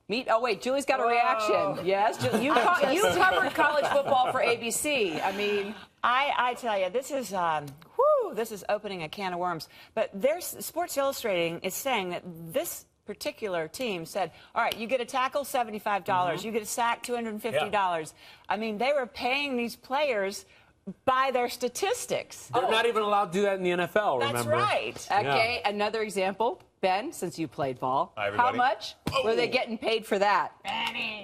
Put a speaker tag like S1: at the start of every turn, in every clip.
S1: Oh, wait, Julie's got a reaction. Yes, you covered college football for ABC. I mean,
S2: I tell you, this is this is opening a can of worms. But Sports Illustrated is saying that this particular team said, all right, you get a tackle, $75. You get a sack, $250.
S3: Yeah.
S2: I mean, they were paying these players by their statistics.
S3: They're not even allowed to do that in the NFL, remember?
S2: That's right.
S1: okay, another example. Ben, since you played ball,
S4: Hi, everybody.
S1: how much were they getting paid for that?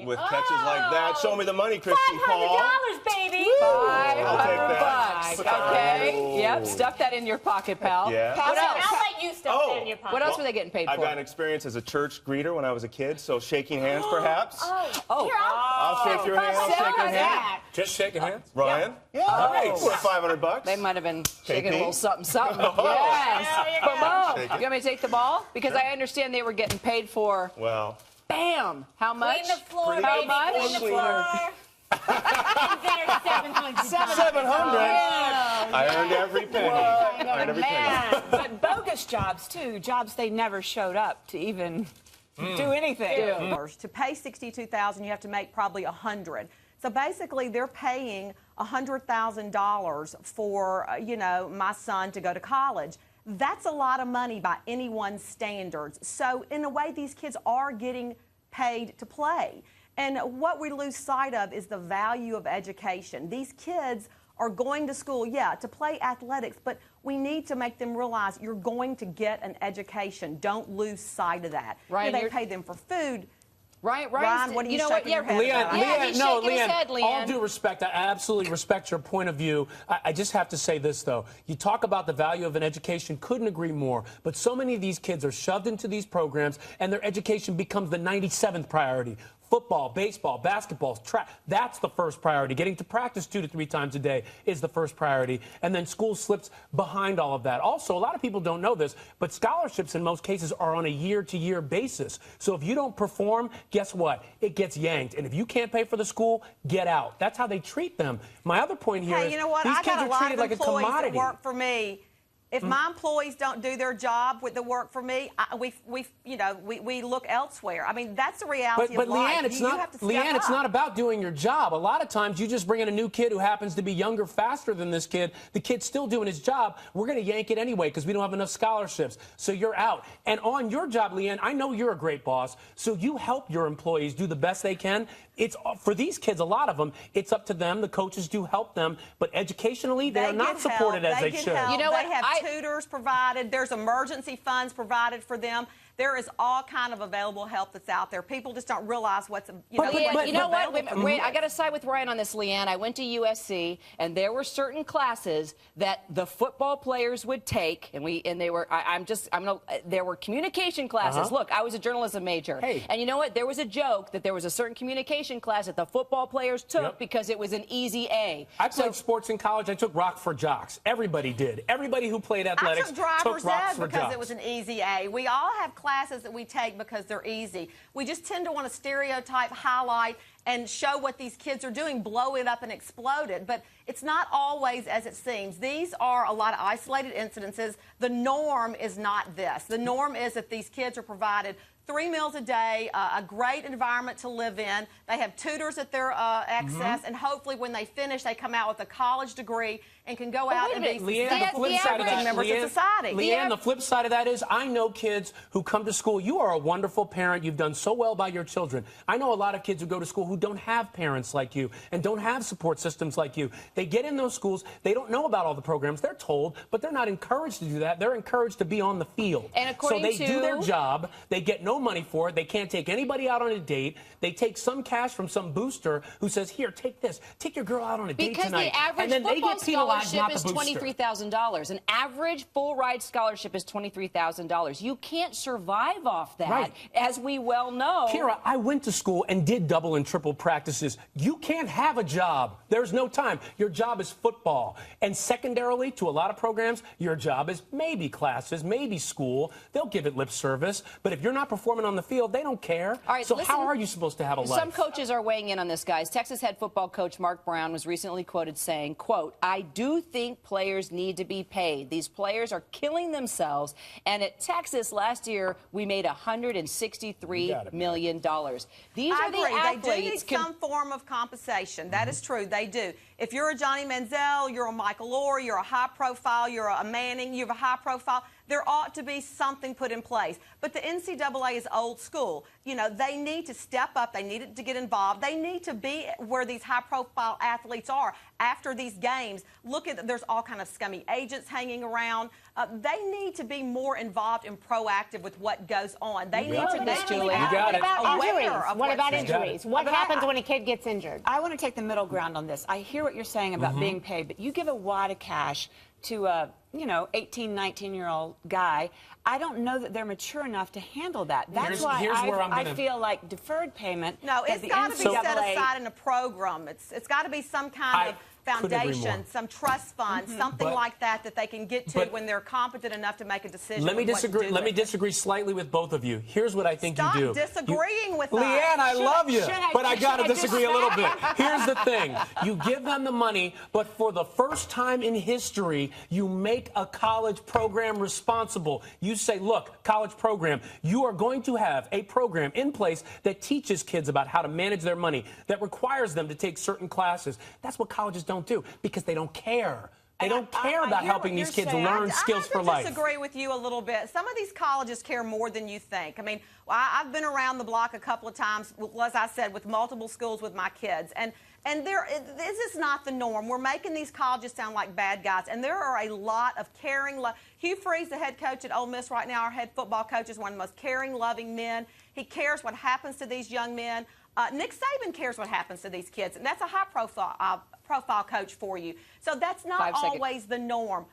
S4: With catches like that, show me the money, Christy Paul.
S2: $500, baby.
S4: I'll take that.
S1: $500. Okay. Yep. Stuff that in your pocket, pal.
S4: Yeah.
S1: What else?
S2: I'll let you stuff that in your pocket.
S1: What else were they getting paid
S4: I've
S1: for?
S4: got an experience as a church greeter when I was a kid, so shaking hands, perhaps.
S1: Oh.
S4: I'll shake your hand. I'll shake your hand.
S3: Just shaking hands?
S4: Ryan?
S3: Yeah. Nice.
S4: For $500.
S1: They might have been shaking a
S4: KP?
S1: little something, something.
S4: Oh.
S1: Yes. Boom.
S4: Shake
S1: You
S4: it.
S1: want me to take the ball? Because I understand they were getting paid for.
S4: Well,
S1: Bam. How much?
S2: Clean the floor,
S1: How
S2: baby.
S1: much?
S2: Clean the floor.
S4: $700. I earned every penny. I earned every penny.
S2: But bogus jobs, too. Jobs they never showed up to even do anything.
S5: To pay $62,000, you have to make probably $100,000. So basically, they're paying $100,000 for, my son to go to college. That's a lot of money by anyone's standards. So in a way, these kids are getting paid to play. And what we lose sight of is the value of education. These kids are going to school, to play athletics, but we need to make them realize you're going to get an education. Don't lose sight of that.
S1: Ryan,
S5: they pay them for food.
S1: Ryan,
S5: what are you shaking your head about?
S1: Leanne,
S3: all due respect, I absolutely respect your point of view. I just have to say this, though. You talk about the value of an education, couldn't agree more. But so many of these kids are shoved into these programs, and their education becomes the 97th priority. Football, baseball, basketball, track, that's the first priority. Getting to practice 2 to 3 times a day is the first priority. And then school slips behind all of that. Also, a lot of people don't know this, but scholarships in most cases are on a year-to-year basis. So if you don't perform, guess what? It gets yanked. And if you can't pay for the school, get out. That's how they treat them. My other point here is
S5: you know what?
S3: these
S5: I
S3: kids
S5: got a
S3: are
S5: lot
S3: treated
S5: of
S3: like a
S5: employees
S3: commodity.
S5: that work for me. If my employees don't do their job with the work for me, we look elsewhere. I mean, that's the reality
S3: but
S5: of life.
S3: Leanne, it's
S5: you
S3: not.
S5: have to step
S3: Leanne, it's
S5: up.
S3: not about doing your job. A lot of times, you just bring in a new kid who happens to be younger, faster than this kid. The kid's still doing his job. We're going to yank it anyway because we don't have enough scholarships. So you're out. And on your job, Leanne, I know you're a great boss. So you help your employees do the best they can. It's for these kids, a lot of them. It's up to them. The coaches do help them, but educationally, they are not supported as they should.
S5: Help.
S1: You know what?
S5: They have tutors provided. There's emergency funds provided for them. There is all kind of available help that's out there. People just don't realize what's
S1: But you know what? Wait, I got to
S5: to
S1: side with Ryan on this, Leanne. I went to USC, and there were certain classes that the football players would take, and they were. There were communication classes. Look, I was a journalism major, and you know what? There was a joke that there was a certain communication class that the football players took because it was an easy A.
S3: I played sports in college. I took rock for jocks. Everybody did. Everybody who played athletics
S5: took driver's ed
S3: for
S5: because
S3: jocks.
S5: it was an easy A. We all have classes that we take because they're easy. We just tend to want to stereotype, highlight, and show what these kids are doing, blow it up and explode it. But it's not always as it seems. These are a lot of isolated incidences. The norm is not this. The norm is that these kids are provided 3 meals a day, a great environment to live in. They have tutors at their access, and hopefully when they finish, they come out with a college degree and can go out and be successful members of society.
S3: Leanne, the flip side of that is I know kids who come to school. You are a wonderful parent. You've done so well by your children. I know a lot of kids who go to school who don't have parents like you and don't have support systems like you. They get in those schools. They don't know about all the programs. They're told, but they're not encouraged to do that. They're encouraged to be on the field.
S1: And according
S3: so they do their job. They get no money for it. They can't take anybody out on a date. They take some cash from some booster who says, here, take this. Take your girl out on a date tonight.
S1: Because the average
S3: and then they
S1: football
S3: get penalized,
S1: scholarship
S3: not
S1: is
S3: the booster.
S1: $23,000. An average full-ride scholarship is $23,000. You can't survive off that, as we well know.
S3: Kira, I went to school and did double and triple practices. You can't have a job. There's no time. Your job is football. And secondarily, to a lot of programs, your job is maybe classes, maybe school. They'll give it lip service. But if you're not performing performing on the field, they don't care.
S1: All right,
S3: so
S1: listen,
S3: how are you supposed to have a life?
S1: Some coaches are weighing in on this, guys. Texas head football coach Mark Brown was recently quoted saying, quote, "I do think players need to be paid. These players are killing themselves. And at Texas last year, we made $163 million. These
S5: I
S1: are the
S5: agree.
S1: athletes.
S5: They do need some form of compensation. That is true. They do. If you're a Johnny Manziel, you're a Michael Orr, you're a high profile, you're a Manning, you have a high profile, there ought to be something put in place. But the NCAA is old school. You know, they need to step up. They need to get involved. They need to be where these high-profile athletes are after these games. Look at, there's all kind of scummy agents hanging around. They need to be more involved and proactive with what goes on. They need to be aware of
S6: what about
S5: what's
S6: injuries? What happens when a kid gets injured?
S2: I want to take the middle ground on this. I hear what you're saying about being paid, but you give a wad of cash to a, 18, 19-year-old guy. I don't know that they're mature enough to handle that. That's why I feel like deferred payment.
S5: No, it's got to be set aside in a program. It's got to be some kind of foundation, some trust fund, something like that they can get to when they're competent enough to make a decision.
S3: Let me disagree. Let me disagree slightly with both of you. Here's what I think you do.
S5: Stop disagreeing with us.
S3: Leanne, I love you, but I got to disagree a little bit. Here's the thing. You give them the money, but for the first time in history, you make a college program responsible. You say, look, college program, you are going to have a program in place that teaches kids about how to manage their money, that requires them to take certain classes. That's what colleges don't do, because they don't care. They don't care about helping these kids learn skills for life.
S5: I disagree with you a little bit. Some of these colleges care more than you think. I mean, I've been around the block a couple of times, as I said, with multiple schools with my kids. And this is not the norm. We're making these colleges sound like bad guys. And there are a lot of caring. Hugh Freeze, the head coach at Ole Miss right now, our head football coach, is one of the most caring, loving men. He cares what happens to these young men. Nick Saban cares what happens to these kids, and that's a high-profile coach for you. So that's not always the norm.